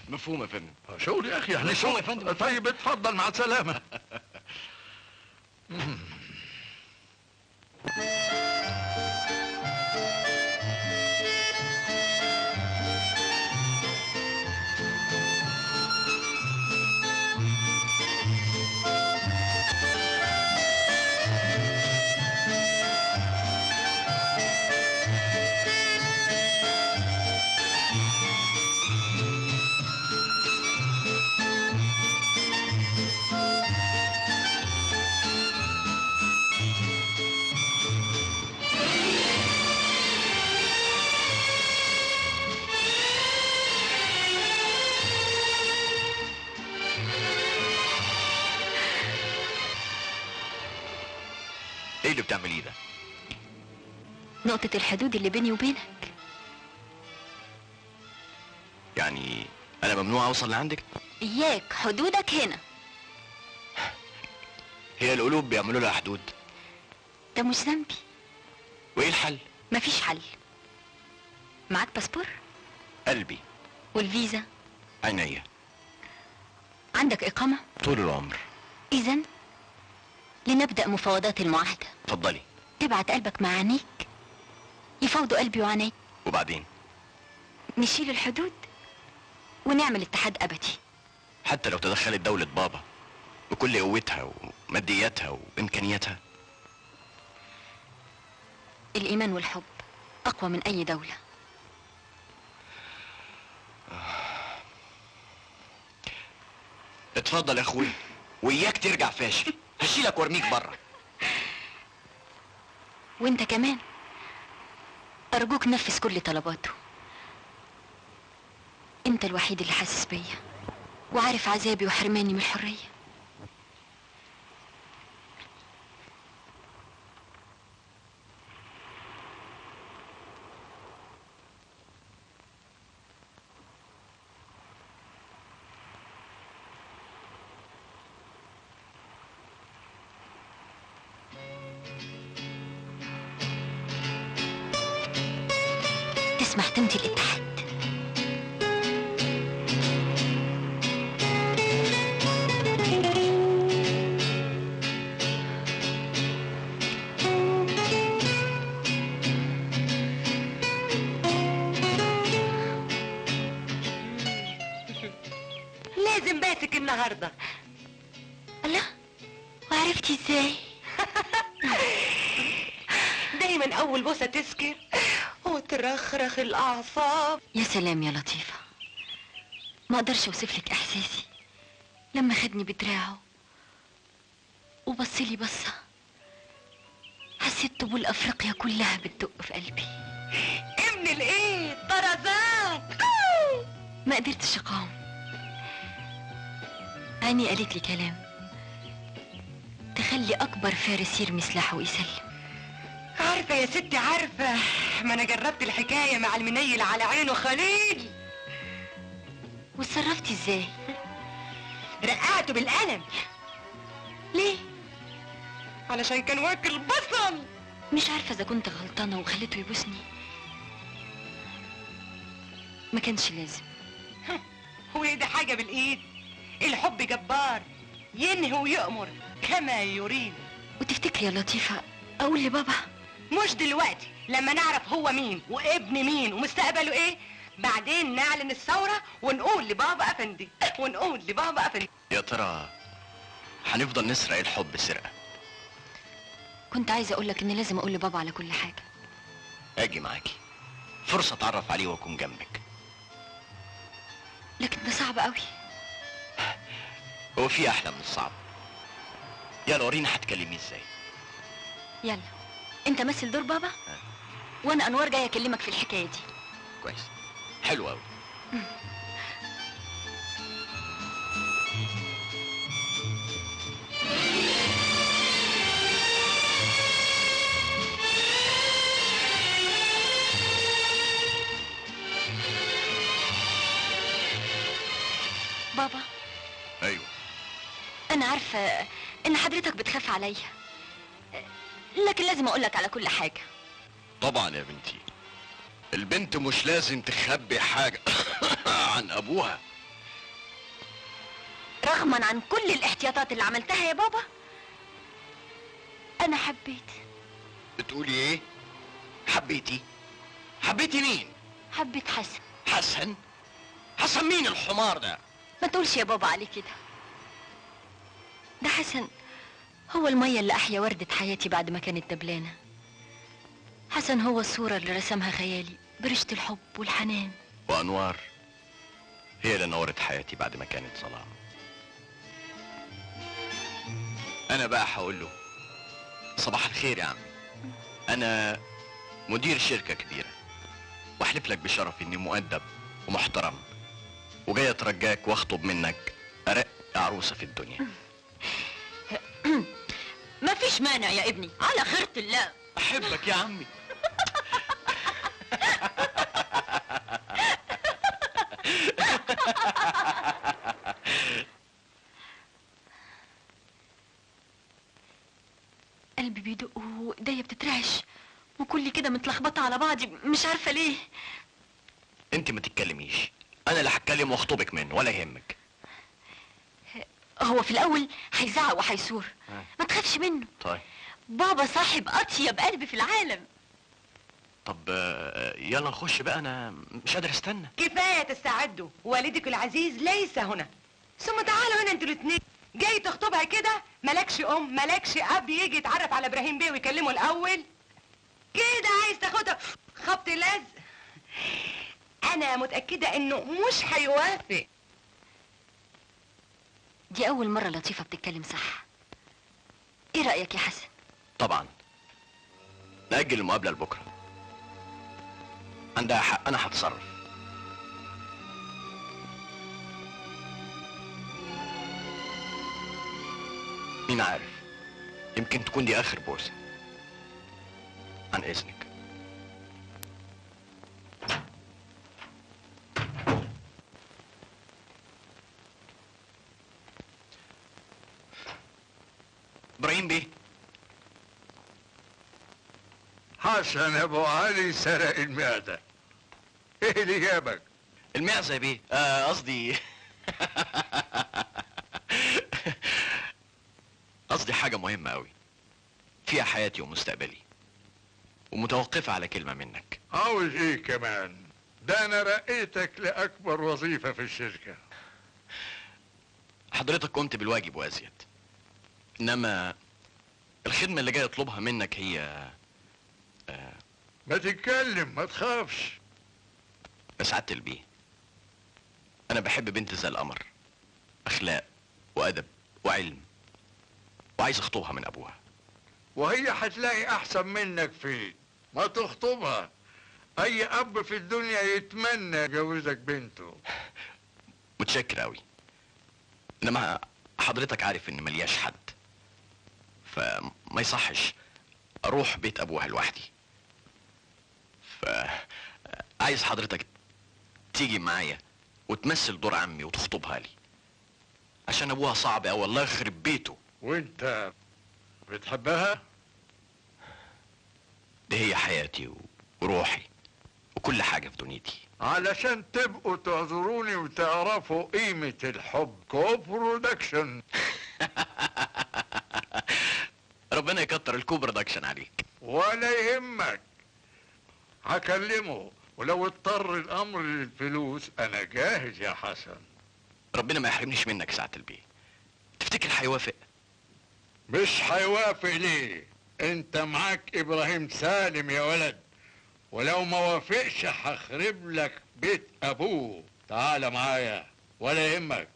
S2: مفهوم يا فندم.
S1: شغل يا اخي، يعني
S2: مفهوم
S1: شغل
S2: يا فندم.
S1: طيب اتفضل، مع السلامة.
S2: ايه اللي بتعمليه ده؟
S3: نقطة الحدود اللي بيني وبينك.
S2: يعني انا ممنوع اوصل لعندك؟
S3: إياك، حدودك هنا.
S2: هي القلوب بيعملوا لها حدود؟
S3: ده مش ذنبي.
S2: وايه الحل؟
S3: مفيش حل. معاك باسبور؟
S2: قلبي.
S3: والفيزا؟
S2: عينيا.
S3: عندك إقامة؟
S2: طول العمر.
S3: إذن لنبدأ مفاوضات المعاهدة.
S2: اتفضلي.
S3: تبعت قلبك مع عينيك يفاوضوا قلبي وعيني.
S2: وبعدين؟
S3: نشيل الحدود ونعمل اتحاد أبدي.
S2: حتى لو تدخلت دولة بابا بكل قوتها ومادياتها وإمكانياتها؟
S3: الإيمان والحب أقوى من أي دولة.
S2: اتفضل يا اخوي، وإياك ترجع فاشل، هشيلك وارميك بره.
S3: وانت كمان أرجوك نفذ كل طلباته. انت الوحيد اللي حاسس بيا وعارف عذابي وحرماني من الحرية. تسمح تمضي الاتحاد؟
S4: لازم باتك النهارده.
S3: الله، وعرفتي ازاي؟
S4: دايما اول بوسه تسكر وترخرخ الاعصاب.
S3: يا سلام يا لطيفة، ما اقدرش اوصف لك احساسي لما خدني بدراعه وبصلي بصة حسيت طبول افريقيا كلها بتدق في قلبي.
S4: ابن الايه طرزان.
S3: ما قدرتش اقاوم. عيني قالت لي كلام تخلي اكبر فارس يرمي سلاحه ويسلم.
S4: عارفه يا ستي عارفه، ما انا جربت الحكايه مع المنيل على عينه خليل.
S3: واتصرفتي ازاي؟
S4: رقعته بالقلم.
S3: ليه؟
S4: علشان كان واكل بصل.
S3: مش عارفه اذا كنت غلطانه وخليته يبوسني. ما كانش لازم.
S4: هو ده حاجه بالايد؟ الحب جبار ينهي ويأمر كما يريد.
S3: وتفتكري يا لطيفه اقول لبابا؟
S4: مش دلوقتي، لما نعرف هو مين وابن مين ومستقبله ايه، بعدين نعلن الثورة ونقول لبابا افندي ونقول لبابا افندي.
S2: يا ترى هنفضل نسرق الحب سرقة؟
S3: كنت عايزه اقول لك اني لازم اقول لبابا على كل حاجه.
S2: اجي معاكي، فرصة اتعرف عليه واكون جنبك.
S3: لكن ده صعب قوي.
S2: هو في احلى من الصعب؟ يلا ورينا هتكلميه ازاي.
S3: يلا انت مثل دور بابا وانا انوار جايه اكلمك في الحكايه دي.
S2: كويس، حلو قوي.
S3: بابا،
S2: ايوه
S3: انا عارفه ان حضرتك بتخاف عليا، لكن لازم اقولك على كل حاجه.
S2: طبعا يا بنتي، البنت مش لازم تخبي حاجة عن ابوها.
S3: رغما عن كل الاحتياطات اللي عملتها يا بابا انا حبيت.
S2: بتقولي ايه؟ حبيتي؟ حبيتي مين؟
S3: حبيت حسن.
S2: حسن؟ حسن مين الحمار ده؟
S3: ما تقولش يا بابا عليه كده. ده حسن هو المية اللي أحيا وردة حياتي بعد ما كانت دبلانة. حسن هو الصورة اللي رسمها خيالي برشة الحب والحنان.
S2: وأنوار هي اللي نورت حياتي بعد ما كانت ظلام. أنا بقى هقول له صباح الخير يا عم، أنا مدير شركة كبيرة وأحلف لك بشرف إني مؤدب ومحترم وجاي أترجاك وأخطب منك أرق عروسة في الدنيا.
S3: مفيش مفيش مانع يا ابني، على خيرة الله.
S2: احبك يا عمي.
S3: قلبي بيدق وايديا بتترعش وكلي كده متلخبطه على بعضي، مش عارفه ليه.
S2: انت ما تتكلميش، انا اللي هتكلم واخطبك منه ولا يهمك.
S3: هو في الاول هيزعق وهيصور، ما تخافش منه.
S2: طيب
S3: بابا صاحب اطيب قلب في العالم.
S2: طب يلا نخش بقى، انا مش قادر استنى.
S4: كفايه تستعدوا، والدك العزيز ليس هنا. ثم تعالوا هنا انتوا الاثنين. جاي تخطبها كده، مالكش ام مالكش اب يجي يتعرف على ابراهيم بيه ويكلمه الاول كده. عايز تاخدها خبط لزق. انا متاكده انه مش هيوافق.
S3: دي اول مره لطيفه بتتكلم صح. ايه رايك يا حسن؟
S2: طبعا نأجل المقابلة لبكرة. عندها حق، انا هتصرف. مين عارف، يمكن تكون دي اخر بوسة. عن اذنك. ابراهيم بيه.
S1: حسن ابو علي سرق المعدة. ايه اللي جابك؟
S2: المعزة يا بيه، قصدي قصدي حاجة مهمة أوي فيها حياتي ومستقبلي، ومتوقفة على كلمة منك.
S1: عاوز ايه كمان؟ ده انا رقيتك لاكبر وظيفة في الشركة.
S2: حضرتك قمت بالواجب وازيد، انما الخدمة اللي جاي اطلبها منك هي
S1: ما تتكلم، ما تخافش.
S2: يا سعادة البيه، انا بحب بنت زي القمر، اخلاق وادب وعلم، وعايز اخطبها من ابوها.
S1: وهي هتلاقي احسن منك فين؟ ما تخطبها. اي اب في الدنيا يتمنى يجوزك بنته.
S2: متشكر اوي، انما حضرتك عارف ان ملياش حد، فما يصحش اروح بيت ابوها لوحدي. عايز حضرتك تيجي معايا وتمثل دور عمي وتخطبها لي، عشان ابوها صعب اوي، الله يخرب بيته.
S1: وانت بتحبها؟
S2: دي هي حياتي وروحي وكل حاجة في دنيتي.
S1: علشان تبقوا تعذروني وتعرفوا قيمة الحب. كوبرودكشن.
S2: ربنا يكتر الكوبرودكشن عليك.
S1: ولا يهمك، هكلمه، ولو اضطر الامر للفلوس انا جاهز يا حسن.
S2: ربنا ما يحرمنيش منك ساعة البيه. تفتكر هيوافق؟
S1: مش هيوافق ليه؟ انت معاك ابراهيم سالم يا ولد، ولو ما وافقش هخرب لك بيت ابوه. تعال معايا ولا يهمك.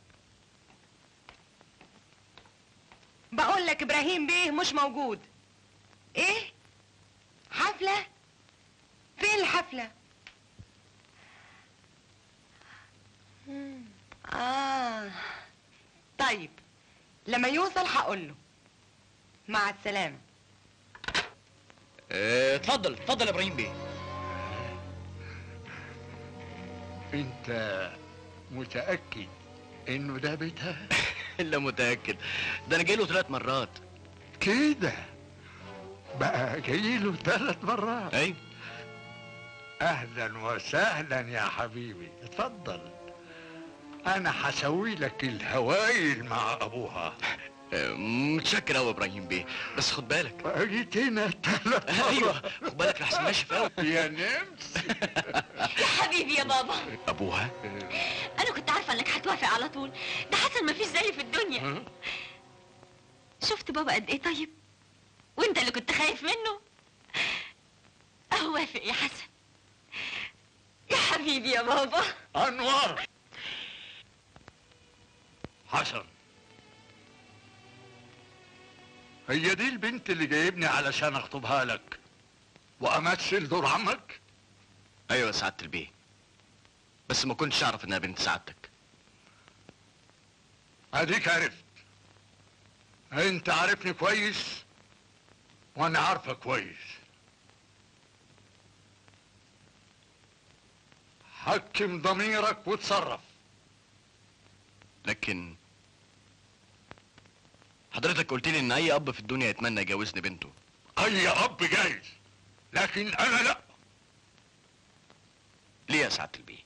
S4: بقول لك ابراهيم بيه مش موجود. ايه؟ حفلة؟ فين الحفلة؟ طيب لما يوصل هقول له. مع السلامة.
S2: اتفضل اتفضل يا ابراهيم بيه.
S1: انت متأكد انه ده بيتها؟
S2: الا متأكد، ده انا جايله 3 مرات.
S1: كده بقى جايله 3 مرات؟
S2: ايوه.
S1: اهلا وسهلا يا حبيبي، اتفضل. انا هسوي لك الهوايل مع ابوها.
S2: متشكر اوي يا ابراهيم بيه، بس خد بالك.
S1: جيت هنا 3 مرات.
S2: ايوه خد بالك لحسن ناشف اوي.
S1: يا نمس.
S3: يا حبيبي يا بابا،
S2: ابوها؟
S3: انا كنت عارفه انك هتوافق على طول. ده حسن مفيش زيه في الدنيا. شفت بابا قد ايه طيب، وانت اللي كنت خايف منه. اهو وافق يا حسن. يا حبيبي يا بابا.
S1: انور. حسن، هي دي البنت اللي جايبني علشان اخطبها لك وامثل دور عمك؟
S2: ايوه يا سعادة البيه، بس ما كنتش اعرف انها بنت سعادتك.
S1: اديك عرفت. انت عارفني كويس وانا عارفه كويس. حكم ضميرك وتصرف.
S2: لكن حضرتك قلت لي ان اي اب في الدنيا يتمنى يجوزني بنته.
S1: اي اب جايز، لكن انا لا.
S2: ليه يا سعادة البيه؟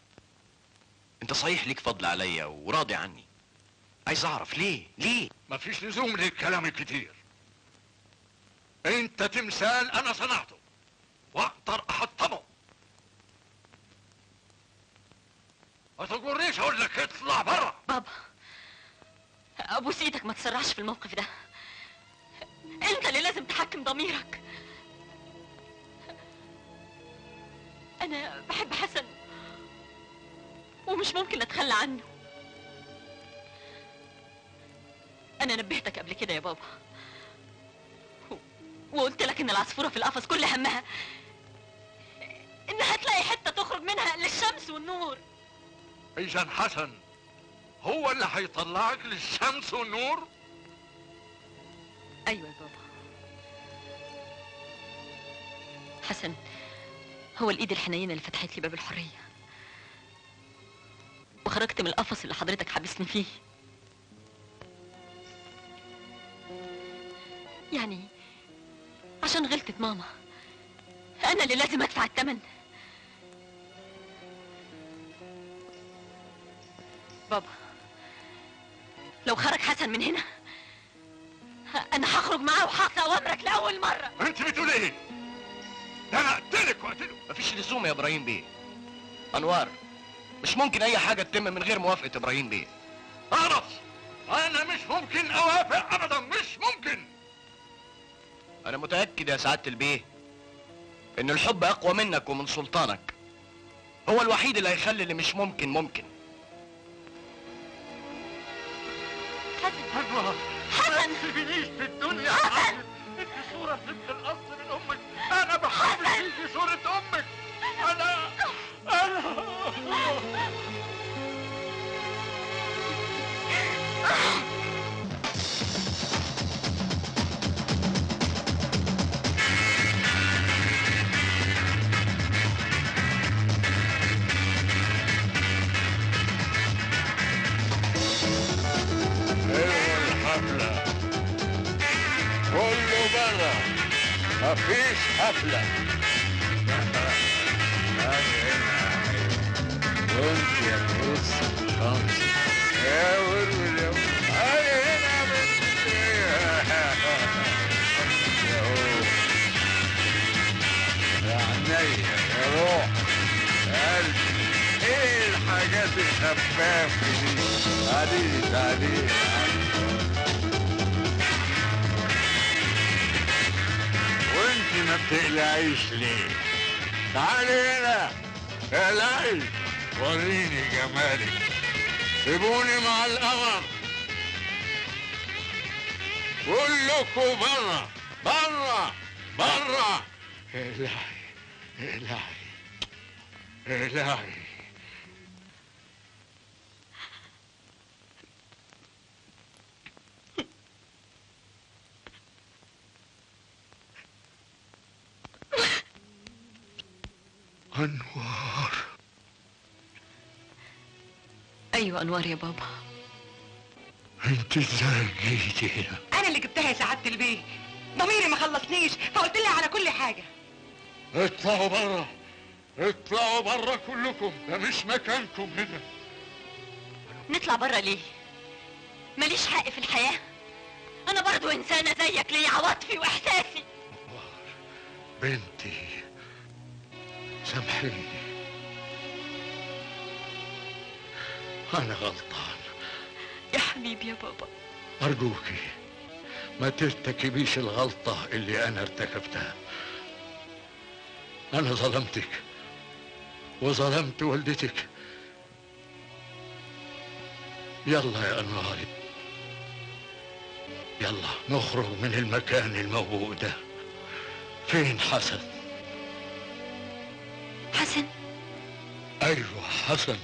S2: انت صحيح ليك فضل عليا وراضي عني. عايز اعرف ليه؟
S1: مفيش لزوم للكلام الكتير. انت تمثال انا صنعته واقدر احطمه. ما تقوليش اقول لك اطلع بره.
S3: بابا ابوس ايدك ما تسرعش في الموقف ده. انت اللي لازم تحكم ضميرك. انا بحب حسن ومش ممكن اتخلى عنه. انا نبهتك قبل كده يا بابا وقلت لك ان العصفورة في القفص كل همها انها تلاقي حتة تخرج منها للشمس والنور.
S1: اذا حسن هو اللي هيطلعك للشمس والنور؟
S3: ايوه يا بابا. حسن هو الايد الحنينة اللي فتحت لي باب الحرية وخرجت من القفص اللي حضرتك حابسني فيه. يعني عشان غلطت ماما انا اللي لازم ادفع الثمن. بابا لو خرج حسن من هنا انا هخرج معاه وهعصي اوامرك لاول مرة.
S1: انت بتقول ايه؟ ده انا اقتلك واقتله.
S2: مفيش لزوم يا ابراهيم بيه. انوار مش ممكن اي حاجة تتم من غير موافقة ابراهيم بيه.
S1: اعرف انا مش ممكن اوافق ابدا، مش ممكن.
S2: انا متأكد يا سعادة البيه ان الحب اقوى منك ومن سلطانك. هو الوحيد اللي هيخلي اللي مش ممكن ممكن.
S1: انوار
S3: حسن
S1: ما تسيبنيش في الدنيا. حسن انت صورة بنت الاصل من امك. انا بحبك فيكي صورة امك. انا الحفلة كله برا، مفيش حفلة. وانت يا بوس خمس يا ورول يا هاي هنا بنتي يا هو يا عينيا يا روح يا قلبي. ايه الحاجات الخفافة دي؟ تعالي وانت ما بتقلعيش ليه؟ تعالي هنا يا ليل وريني جمالك. سيبوني مع القمر كلكوا برا برا برا. الهي انوار.
S3: ايوه انوار يا بابا.
S1: انت ازاي جيتي هنا؟
S4: انا اللي جبتها يا سعادة البيه. ضميري ما خلصنيش فقلت لها على كل حاجة.
S1: اطلعوا برا، اطلعوا برا كلكم، ده مش مكانكم هنا.
S3: نطلع برا ليه؟ ماليش حق في الحياة؟ انا برضو انسانة زيك ليا عواطفي واحساسي.
S1: بنتي سامحيني، انا غلطان.
S3: يا حبيبي يا بابا
S1: ارجوكي ما ترتكبيش الغلطة اللي انا ارتكبتها. انا ظلمتك وظلمت والدتك. يلا يا انوار، يلا نخرج من المكان الموبوء ده. فين حسن؟
S3: حسن؟
S1: ايوه حسن.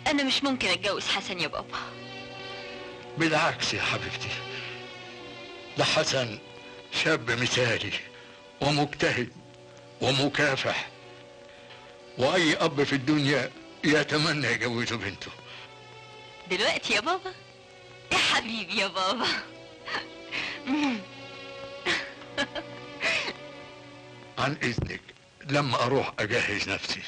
S3: انا مش ممكن اتجوز حسن يا بابا.
S1: بالعكس يا حبيبتي، ده حسن شاب مثالي ومجتهد ومكافح، واي اب في الدنيا يتمنى يجوزه بنته.
S3: دلوقتي يا بابا؟ يا حبيبي يا بابا.
S1: عن اذنك لما اروح اجهز نفسي.